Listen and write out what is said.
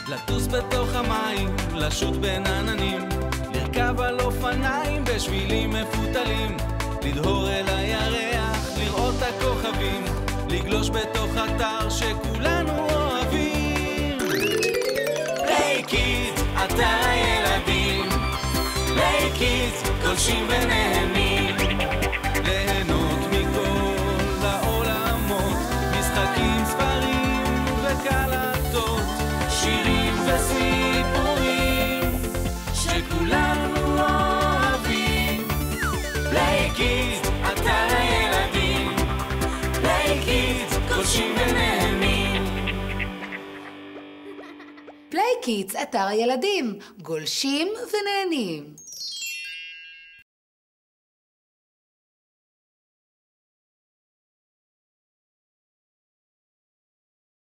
לטוס בתוך המים, לשוט בין עננים, לרכב על אופניים בשבילים מפותלים, לדהור אל הירח, לראות הכוכבים, לגלוש בתוך אתר שכולנו אוהבים. פליי קידס, אתר הילדים, פליי קידס, גולשים ונהנים, ליהנות מכל העולמות, משחקים, ספרים וקלטות, שירים וסיפורים שכולנו אוהבים. פליי קידס, אתר הילדים, פליי קידס, גולשים ונהנים. פליי קידס, אתר הילדים, גולשים ונהנים.